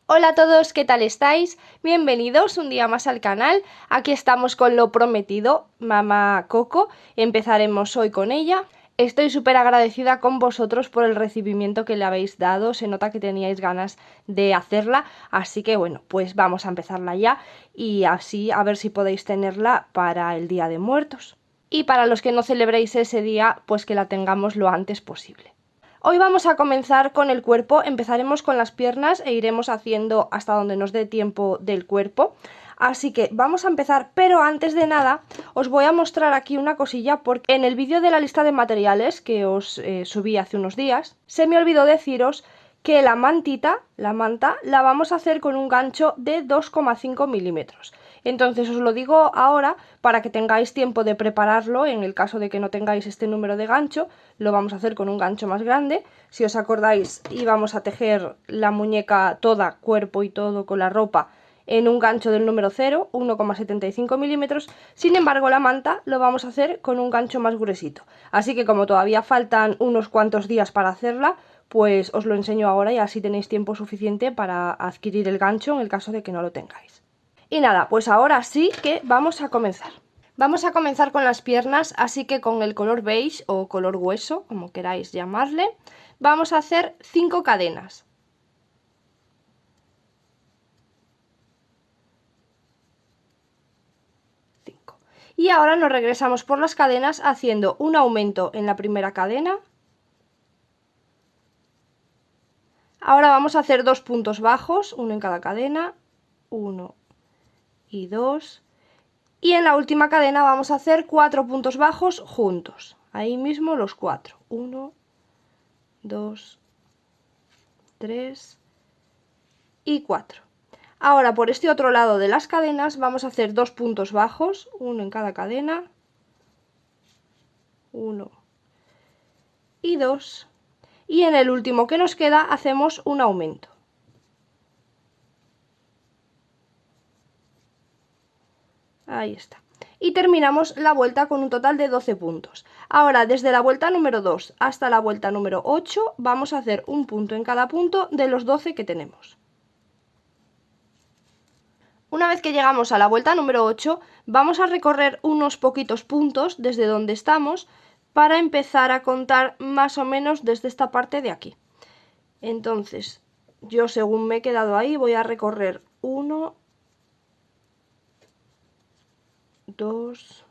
Hola a todos, ¿qué tal estáis? Bienvenidos un día más al canal. Aquí estamos con lo prometido, Mamá Coco. Empezaremos hoy con ella. Estoy súper agradecida con vosotros por el recibimiento que le habéis dado. Se nota que teníais ganas de hacerla. Así que bueno, pues vamos a empezarla ya. Y así a ver si podéis tenerla para el Día de Muertos. Y para los que no celebréis ese día, pues que la tengamos lo antes posible. Hoy vamos a comenzar con el cuerpo, empezaremos con las piernas e iremos haciendo hasta donde nos dé tiempo del cuerpo. Así que vamos a empezar, pero antes de nada os voy a mostrar aquí una cosilla porque en el vídeo de la lista de materiales que os subí hace unos días, se me olvidó deciros que la manta, la vamos a hacer con un gancho de 2,5 milímetros. Entonces os lo digo ahora para que tengáis tiempo de prepararlo. En el caso de que no tengáis este número de gancho, lo vamos a hacer con un gancho más grande. Si os acordáis, íbamos a tejer la muñeca toda, cuerpo y todo con la ropa, en un gancho del número 0, 1,75 milímetros. Sin embargo, la manta lo vamos a hacer con un gancho más gruesito. Así que como todavía faltan unos cuantos días para hacerla, pues os lo enseño ahora y así tenéis tiempo suficiente para adquirir el gancho en el caso de que no lo tengáis. Y nada, pues ahora sí que vamos a comenzar. Vamos a comenzar con las piernas, así que con el color beige o color hueso, como queráis llamarle, vamos a hacer 5 cadenas. Y ahora nos regresamos por las cadenas haciendo un aumento en la primera cadena. Ahora vamos a hacer 2 puntos bajos, uno en cada cadena, 1 y 2. Y en la última cadena vamos a hacer 4 puntos bajos juntos. Ahí mismo los 4. 1, 2, 3 y 4. Ahora por este otro lado de las cadenas vamos a hacer 2 puntos bajos, uno en cada cadena, 1 y 2. Y en el último que nos queda hacemos un aumento. Ahí está. Y terminamos la vuelta con un total de 12 puntos. Ahora, desde la vuelta número 2 hasta la vuelta número 8, vamos a hacer un punto en cada punto de los 12 que tenemos. Una vez que llegamos a la vuelta número 8, vamos a recorrer unos poquitos puntos desde donde estamos para empezar a contar más o menos desde esta parte de aquí. Entonces, yo según me he quedado ahí, voy a recorrer 1, 2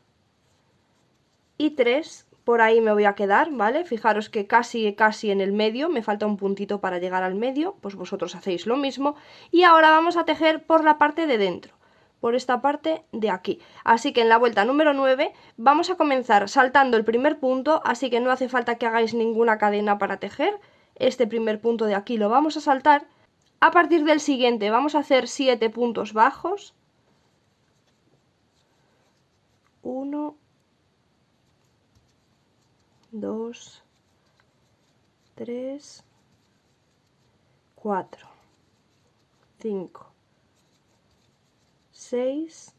y 3, por ahí me voy a quedar, ¿vale? Fijaros que casi en el medio, me falta un puntito para llegar al medio, pues vosotros hacéis lo mismo. Y ahora vamos a tejer por la parte de dentro, por esta parte de aquí. Así que en la vuelta número 9 vamos a comenzar saltando el primer punto, así que no hace falta que hagáis ninguna cadena para tejer. Este primer punto de aquí lo vamos a saltar. A partir del siguiente vamos a hacer 7 puntos bajos. 1, 2, 3, 4, 5, 6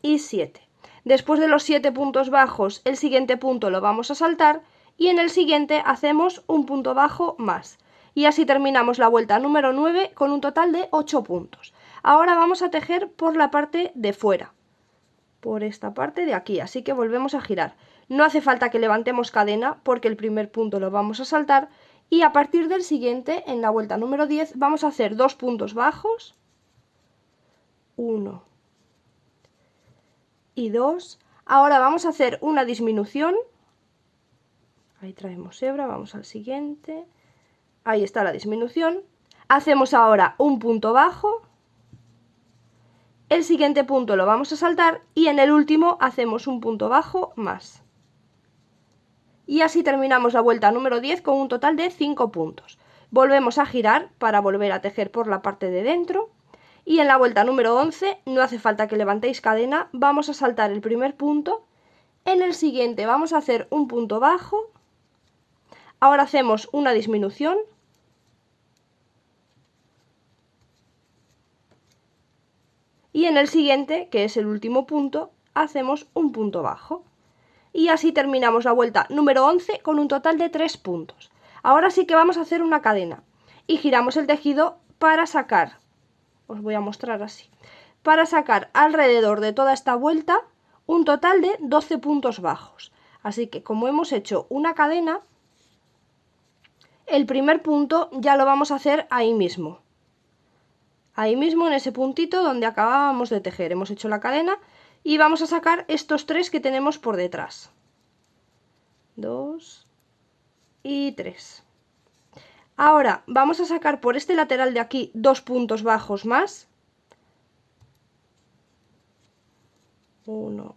y 7. Después de los 7 puntos bajos, el siguiente punto lo vamos a saltar y en el siguiente hacemos un punto bajo más. Y así terminamos la vuelta número 9 con un total de 8 puntos. Ahora vamos a tejer por la parte de fuera, por esta parte de aquí, así que volvemos a girar. No hace falta que levantemos cadena porque el primer punto lo vamos a saltar y a partir del siguiente, en la vuelta número 10, vamos a hacer 2 puntos bajos, 1 y 2. Ahora vamos a hacer una disminución, ahí traemos hebra, vamos al siguiente, ahí está la disminución. Hacemos ahora un punto bajo, el siguiente punto lo vamos a saltar y en el último hacemos un punto bajo más. Y así terminamos la vuelta número 10 con un total de 5 puntos. Volvemos a girar para volver a tejer por la parte de dentro. Y en la vuelta número 11 no hace falta que levantéis cadena, vamos a saltar el primer punto. En el siguiente vamos a hacer un punto bajo. Ahora hacemos una disminución. Y en el siguiente, que es el último punto, hacemos un punto bajo. Y así terminamos la vuelta número 11 con un total de 3 puntos. Ahora sí que vamos a hacer una cadena. y giramos el tejido para sacar, os voy a mostrar así, para sacar alrededor de toda esta vuelta un total de 12 puntos bajos. Así que como hemos hecho una cadena, el primer punto ya lo vamos a hacer ahí mismo. Ahí mismo en ese puntito donde acabábamos de tejer. Hemos hecho la cadena y vamos a sacar estos 3 que tenemos por detrás. 2 y 3. Ahora vamos a sacar por este lateral de aquí 2 puntos bajos más. 1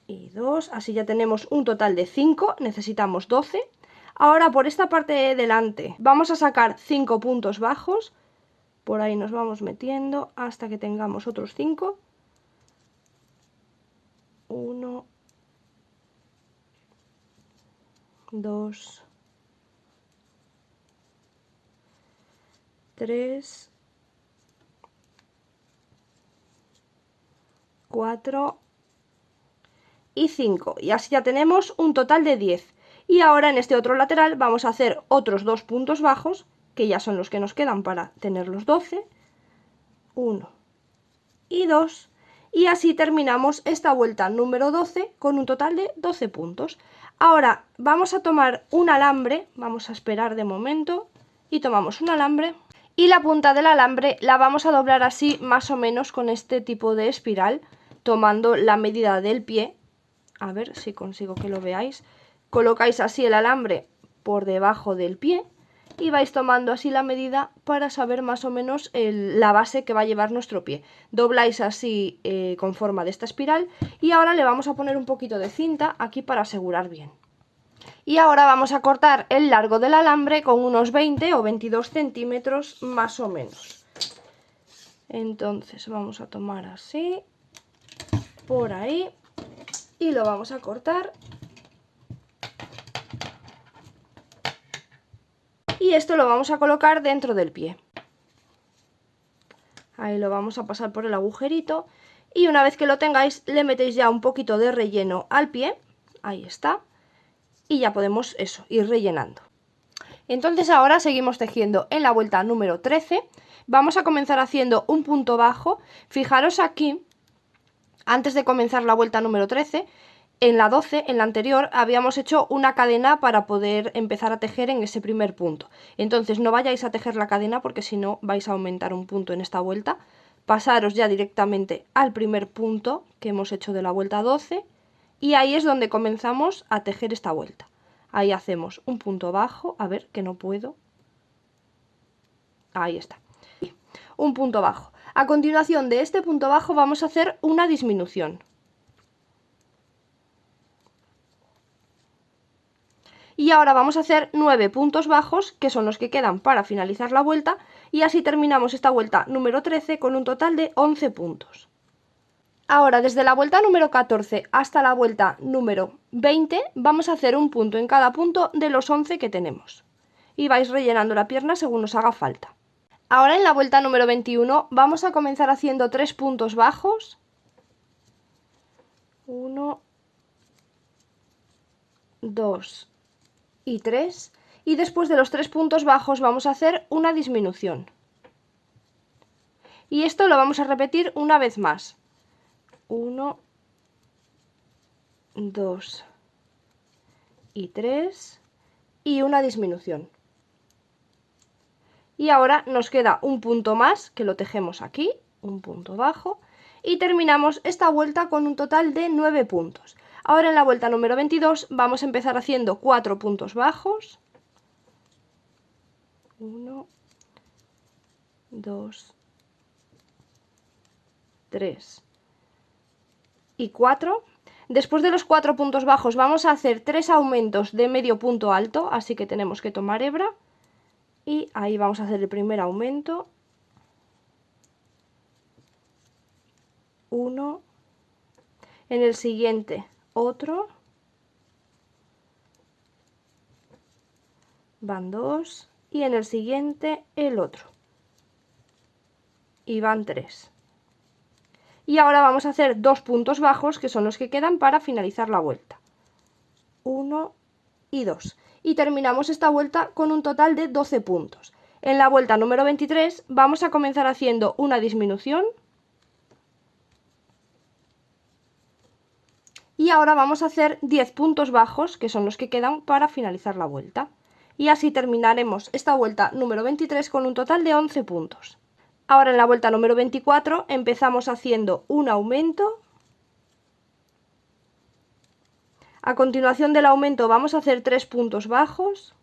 y 2, así ya tenemos un total de 5, necesitamos 12. Ahora por esta parte de delante vamos a sacar 5 puntos bajos, por ahí nos vamos metiendo hasta que tengamos otros 5. 1, 2, 3, 4 y 5, y así ya tenemos un total de 10. Y ahora en este otro lateral vamos a hacer otros 2 puntos bajos, que ya son los que nos quedan para tener los 12. 1 y 2. Y así terminamos esta vuelta número 12 con un total de 12 puntos. Ahora vamos a tomar un alambre, vamos a esperar de momento, y tomamos un alambre. Y la punta del alambre la vamos a doblar así más o menos con este tipo de espiral, tomando la medida del pie. A ver si consigo que lo veáis. Colocáis así el alambre por debajo del pie y vais tomando así la medida para saber más o menos la base que va a llevar nuestro pie. Dobláis así con forma de esta espiral y ahora le vamos a poner un poquito de cinta aquí para asegurar bien. Y ahora vamos a cortar el largo del alambre con unos 20 o 22 centímetros más o menos. Entonces vamos a tomar así, por ahí, y lo vamos a cortar. Y esto lo vamos a colocar dentro del pie. Ahí lo vamos a pasar por el agujerito. Y una vez que lo tengáis, le metéis ya un poquito de relleno al pie. Ahí está. Y ya podemos ir rellenando. Entonces ahora seguimos tejiendo en la vuelta número 13. Vamos a comenzar haciendo un punto bajo. Fijaros aquí, antes de comenzar la vuelta número 13, en la 12, en la anterior, habíamos hecho una cadena para poder empezar a tejer en ese primer punto. Entonces no vayáis a tejer la cadena porque si no vais a aumentar un punto en esta vuelta. Pasaros ya directamente al primer punto que hemos hecho de la vuelta 12 y ahí es donde comenzamos a tejer esta vuelta. Ahí hacemos un punto bajo, a ver que no puedo. Ahí está. Un punto bajo. A continuación de este punto bajo vamos a hacer una disminución. Y ahora vamos a hacer 9 puntos bajos, que son los que quedan para finalizar la vuelta, y así terminamos esta vuelta número 13 con un total de 11 puntos. Ahora, desde la vuelta número 14 hasta la vuelta número 20, vamos a hacer un punto en cada punto de los 11 que tenemos. Y vais rellenando la pierna según os haga falta. Ahora en la vuelta número 21 vamos a comenzar haciendo 3 puntos bajos. 1, 2 y 3, y después de los 3 puntos bajos vamos a hacer una disminución. Y esto lo vamos a repetir una vez más. 1, 2 y 3 y una disminución. Y ahora nos queda un punto más que lo tejemos aquí, un punto bajo, y terminamos esta vuelta con un total de 9 puntos. Ahora en la vuelta número 22 vamos a empezar haciendo 4 puntos bajos. 1, 2, 3 y 4. Después de los 4 puntos bajos vamos a hacer 3 aumentos de medio punto alto, así que tenemos que tomar hebra. Y ahí vamos a hacer el primer aumento. 1. En el siguiente otro. Van 2. Y en el siguiente el otro. Y van 3. Y ahora vamos a hacer 2 puntos bajos que son los que quedan para finalizar la vuelta. 1 y 2. Y terminamos esta vuelta con un total de 12 puntos. En la vuelta número 23 vamos a comenzar haciendo una disminución. Y ahora vamos a hacer 10 puntos bajos, que son los que quedan para finalizar la vuelta. Y así terminaremos esta vuelta número 23 con un total de 11 puntos. Ahora en la vuelta número 24 empezamos haciendo un aumento. A continuación del aumento vamos a hacer 3 puntos bajos.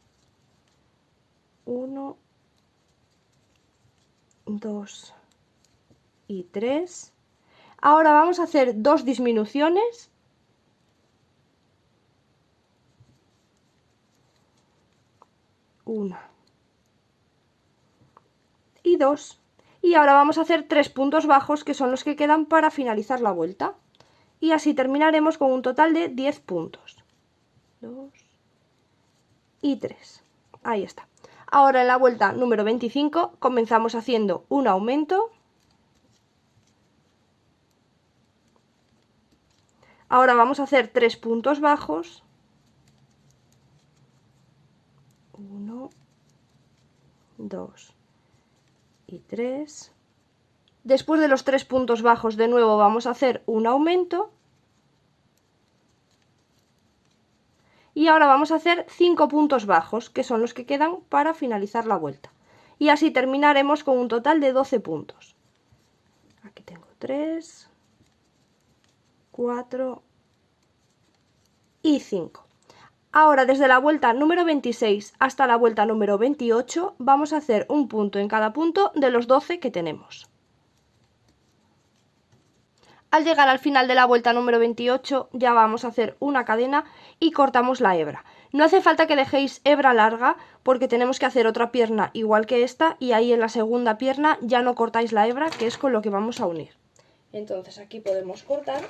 1, 2 y 3. Ahora vamos a hacer 2 disminuciones. Una y 2. Y ahora vamos a hacer 3 puntos bajos, que son los que quedan para finalizar la vuelta. Y así terminaremos con un total de 10 puntos. 2 y 3. Ahí está. Ahora en la vuelta número 25 comenzamos haciendo un aumento. Ahora vamos a hacer 3 puntos bajos. 1, 2 y 3. Después de los 3 puntos bajos de nuevo vamos a hacer un aumento. Y ahora vamos a hacer 5 puntos bajos, que son los que quedan para finalizar la vuelta. Y así terminaremos con un total de 12 puntos. Aquí tengo 3, 4 y 5. Ahora desde la vuelta número 26 hasta la vuelta número 28 vamos a hacer un punto en cada punto de los 12 que tenemos. Al llegar al final de la vuelta número 28 ya vamos a hacer una cadena y cortamos la hebra. No hace falta que dejéis hebra larga porque tenemos que hacer otra pierna igual que esta y ahí en la segunda pierna ya no cortáis la hebra, que es con lo que vamos a unir. Entonces aquí podemos cortar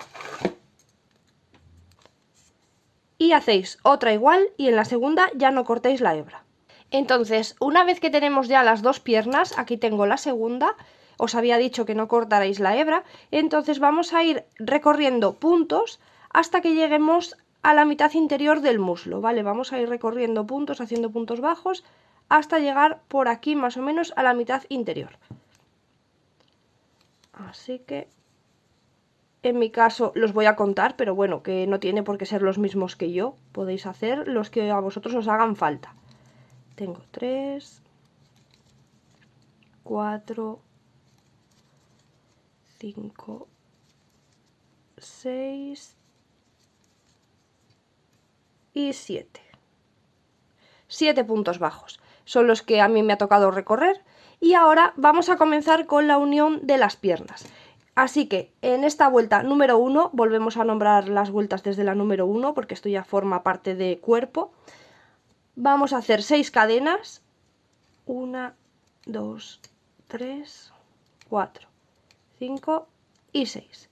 y hacéis otra igual y en la segunda ya no cortéis la hebra. Entonces, una vez que tenemos ya las dos piernas, aquí tengo la segunda, os había dicho que no cortarais la hebra, entonces vamos a ir recorriendo puntos hasta que lleguemos a la mitad interior del muslo, ¿vale? Vamos a ir recorriendo puntos, haciendo puntos bajos, hasta llegar por aquí más o menos a la mitad interior. Así que, en mi caso los voy a contar, pero bueno, que no tiene por qué ser los mismos que yo, podéis hacer los que a vosotros os hagan falta. Tengo 3, 4, 5, 6 y 7. 7 puntos bajos. Son los que a mí me ha tocado recorrer. Y ahora vamos a comenzar con la unión de las piernas. Así que en esta vuelta número 1, volvemos a nombrar las vueltas desde la número 1 porque esto ya forma parte de cuerpo. Vamos a hacer 6 cadenas. 1, 2, 3, 4, 5 y 6.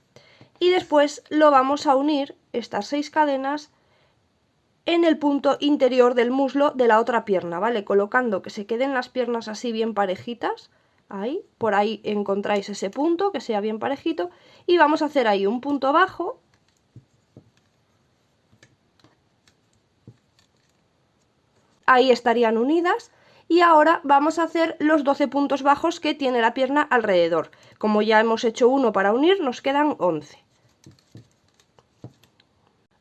Y después lo vamos a unir, estas 6 cadenas, en el punto interior del muslo de la otra pierna, ¿vale? Colocando que se queden las piernas así bien parejitas. Ahí, por ahí encontráis ese punto, que sea bien parejito. Y vamos a hacer ahí un punto bajo. Ahí estarían unidas. Y ahora vamos a hacer los 12 puntos bajos que tiene la pierna alrededor. Como ya hemos hecho uno para unir, nos quedan 11.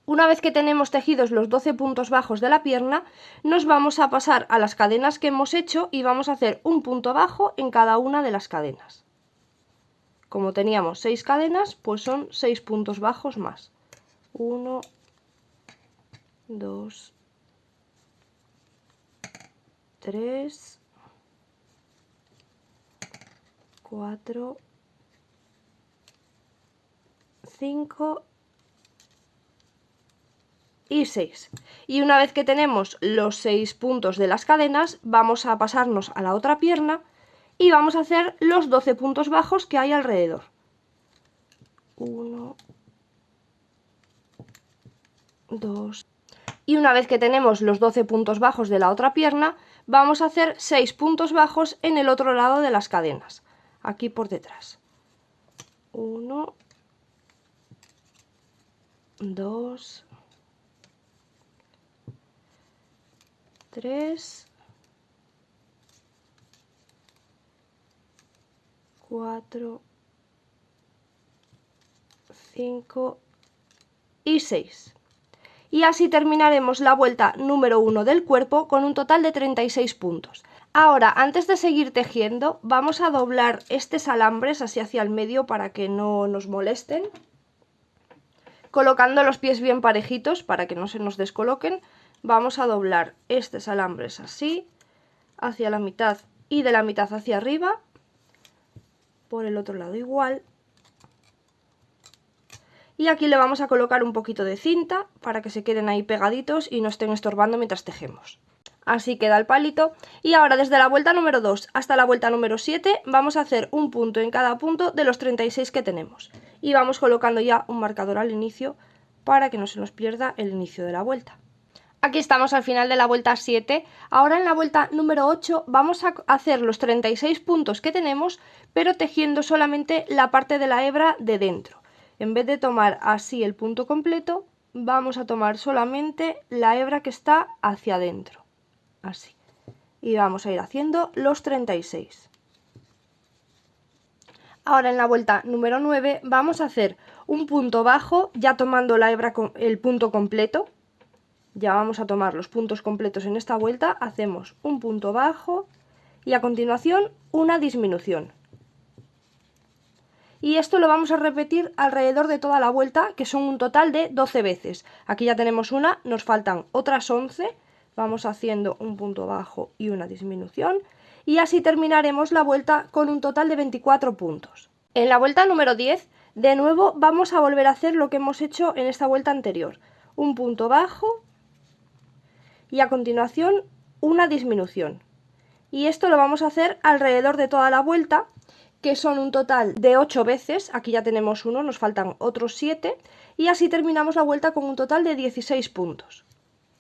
Una vez que tenemos tejidos los 12 puntos bajos de la pierna, nos vamos a pasar a las cadenas que hemos hecho y vamos a hacer un punto bajo en cada una de las cadenas. Como teníamos 6 cadenas, pues son 6 puntos bajos más. 1, 2, 3, 4, 5 y 6. Y una vez que tenemos los 6 puntos de las cadenas, vamos a pasarnos a la otra pierna y vamos a hacer los 12 puntos bajos que hay alrededor. 1, 2. Y una vez que tenemos los 12 puntos bajos de la otra pierna, vamos a hacer 6 puntos bajos en el otro lado de las cadenas, aquí por detrás. 1, 2, 3, 4, 5 y 6. Y así terminaremos la vuelta número 1 del cuerpo con un total de 36 puntos. Ahora, antes de seguir tejiendo, vamos a doblar estos alambres así hacia el medio para que no nos molesten, colocando los pies bien parejitos para que no se nos descoloquen. Vamos a doblar estos alambres así, hacia la mitad y de la mitad hacia arriba, por el otro lado igual. Y aquí le vamos a colocar un poquito de cinta para que se queden ahí pegaditos y no estén estorbando mientras tejemos. Así queda el palito. Y ahora desde la vuelta número 2 hasta la vuelta número 7 vamos a hacer un punto en cada punto de los 36 que tenemos. Y vamos colocando ya un marcador al inicio para que no se nos pierda el inicio de la vuelta. Aquí estamos al final de la vuelta 7. Ahora en la vuelta número 8 vamos a hacer los 36 puntos que tenemos, pero tejiendo solamente la parte de la hebra de dentro. En vez de tomar así el punto completo, vamos a tomar solamente la hebra que está hacia adentro. Así. Y vamos a ir haciendo los 36. Ahora en la vuelta número 9 vamos a hacer un punto bajo, ya tomando la hebra con el punto completo. Ya vamos a tomar los puntos completos en esta vuelta, hacemos un punto bajo y a continuación una disminución. Y esto lo vamos a repetir alrededor de toda la vuelta, que son un total de 12 veces. Aquí ya tenemos una, nos faltan otras 11. Vamos haciendo un punto bajo y una disminución. Y así terminaremos la vuelta con un total de 24 puntos. En la vuelta número 10, de nuevo vamos a volver a hacer lo que hemos hecho en esta vuelta anterior. Un punto bajo y a continuación una disminución. Y esto lo vamos a hacer alrededor de toda la vuelta, que son un total de 8 veces. Aquí ya tenemos uno, nos faltan otros 7. Y así terminamos la vuelta con un total de 16 puntos.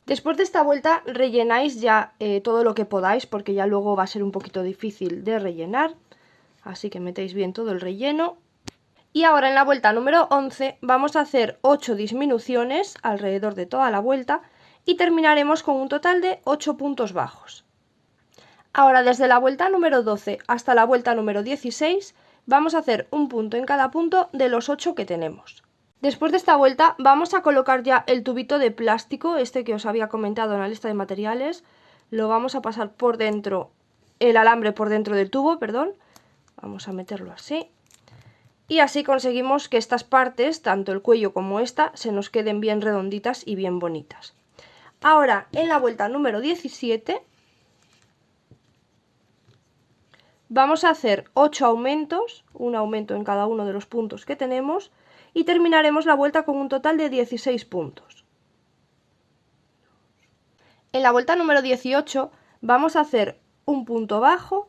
Después de esta vuelta rellenáis ya todo lo que podáis, porque ya luego va a ser un poquito difícil de rellenar. Así que metéis bien todo el relleno. Y ahora en la vuelta número 11 vamos a hacer 8 disminuciones alrededor de toda la vuelta y terminaremos con un total de 8 puntos bajos. Ahora desde la vuelta número 12 hasta la vuelta número 16 vamos a hacer un punto en cada punto de los 8 que tenemos. Después de esta vuelta vamos a colocar ya el tubito de plástico, este que os había comentado en la lista de materiales. Lo vamos a pasar por dentro, el alambre por dentro del tubo, perdón. Vamos a meterlo así. Y así conseguimos que estas partes, tanto el cuello como esta, se nos queden bien redonditas y bien bonitas. Ahora en la vuelta número 17 vamos a hacer 8 aumentos, un aumento en cada uno de los puntos que tenemos, y terminaremos la vuelta con un total de 16 puntos. En la vuelta número 18 vamos a hacer un punto bajo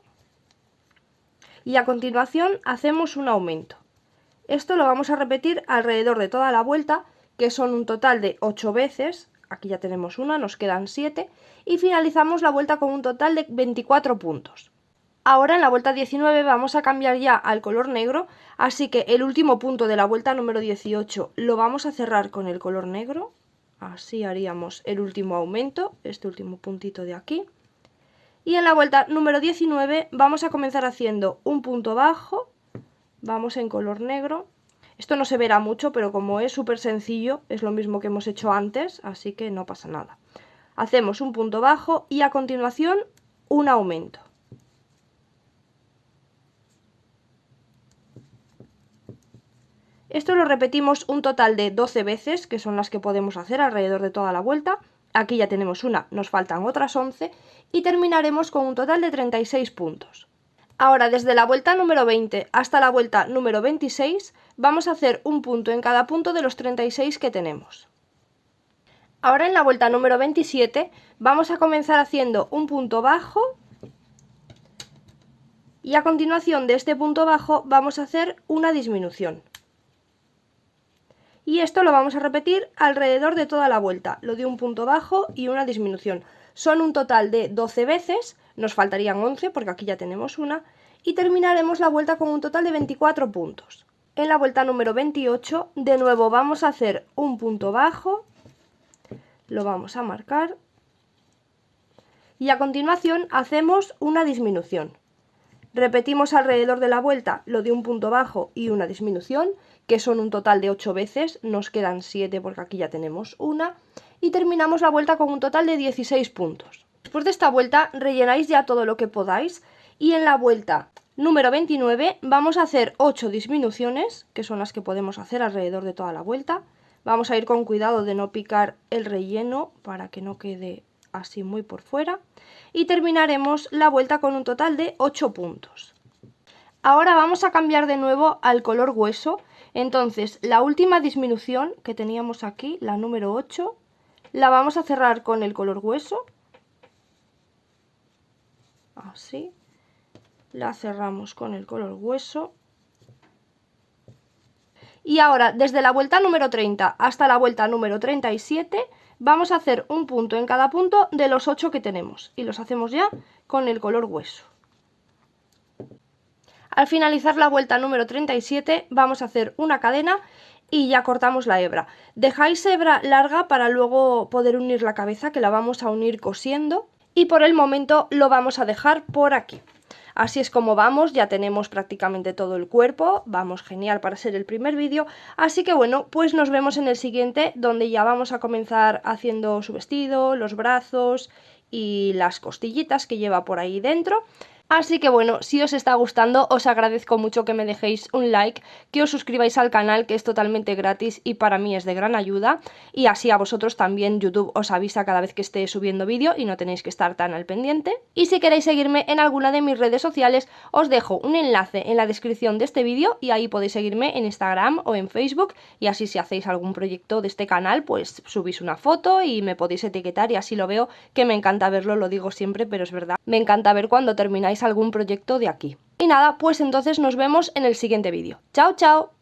y a continuación hacemos un aumento. Esto lo vamos a repetir alrededor de toda la vuelta, que son un total de 8 veces. Aquí ya tenemos una, nos quedan 7 y finalizamos la vuelta con un total de 24 puntos. Ahora en la vuelta 19 vamos a cambiar ya al color negro, así que el último punto de la vuelta número 18 lo vamos a cerrar con el color negro. Así haríamos el último aumento, este último puntito de aquí. Y en la vuelta número 19 vamos a comenzar haciendo un punto bajo, vamos en color negro. Esto no se verá mucho, pero como es súper sencillo, es lo mismo que hemos hecho antes, así que no pasa nada. Hacemos un punto bajo y a continuación un aumento. Esto lo repetimos un total de 12 veces, que son las que podemos hacer alrededor de toda la vuelta. Aquí ya tenemos una, nos faltan otras 11 y terminaremos con un total de 36 puntos. Ahora desde la vuelta número 20 hasta la vuelta número 26 vamos a hacer un punto en cada punto de los 36 que tenemos. Ahora en la vuelta número 27 vamos a comenzar haciendo un punto bajo y a continuación de este punto bajo vamos a hacer una disminución. Y esto lo vamos a repetir alrededor de toda la vuelta, lo de un punto bajo y una disminución. Son un total de 12 veces, nos faltarían 11 porque aquí ya tenemos una, y terminaremos la vuelta con un total de 24 puntos. En la vuelta número 28, de nuevo vamos a hacer un punto bajo, lo vamos a marcar, y a continuación hacemos una disminución. Repetimos alrededor de la vuelta lo de un punto bajo y una disminución, que son un total de 8 veces, nos quedan 7 porque aquí ya tenemos una, y terminamos la vuelta con un total de 16 puntos. Después de esta vuelta rellenáis ya todo lo que podáis y en la vuelta número 29 vamos a hacer 8 disminuciones, que son las que podemos hacer alrededor de toda la vuelta. Vamos a ir con cuidado de no picar el relleno para que no quede así muy por fuera. Y terminaremos la vuelta con un total de 8 puntos. Ahora vamos a cambiar de nuevo al color hueso. Entonces la última disminución que teníamos aquí, la número 8, la vamos a cerrar con el color hueso. Así. La cerramos con el color hueso. Y ahora, desde la vuelta número 30 hasta la vuelta número 37, vamos a hacer un punto en cada punto de los 8 que tenemos. Y los hacemos ya con el color hueso. Al finalizar la vuelta número 37, vamos a hacer una cadena y ya cortamos la hebra. Dejáis hebra larga para luego poder unir la cabeza, que la vamos a unir cosiendo. Y por el momento lo vamos a dejar por aquí. Así es como vamos, ya tenemos prácticamente todo el cuerpo, vamos genial para ser el primer vídeo, así que bueno, pues nos vemos en el siguiente, donde ya vamos a comenzar haciendo su vestido, los brazos y las costillitas que lleva por ahí dentro. Así que bueno, si os está gustando, os agradezco mucho que me dejéis un like, que os suscribáis al canal, que es totalmente gratis y para mí es de gran ayuda. Y así a vosotros también YouTube os avisa cada vez que esté subiendo vídeo y no tenéis que estar tan al pendiente. Y si queréis seguirme en alguna de mis redes sociales, os dejo un enlace en la descripción de este vídeo y ahí podéis seguirme en Instagram o en Facebook. Y así si hacéis algún proyecto de este canal, pues subís una foto y me podéis etiquetar y así lo veo, que me encanta verlo, lo digo siempre, pero es verdad. Me encanta ver cuando termináis algún proyecto de aquí. Y nada, pues entonces nos vemos en el siguiente vídeo. ¡Chao, chao!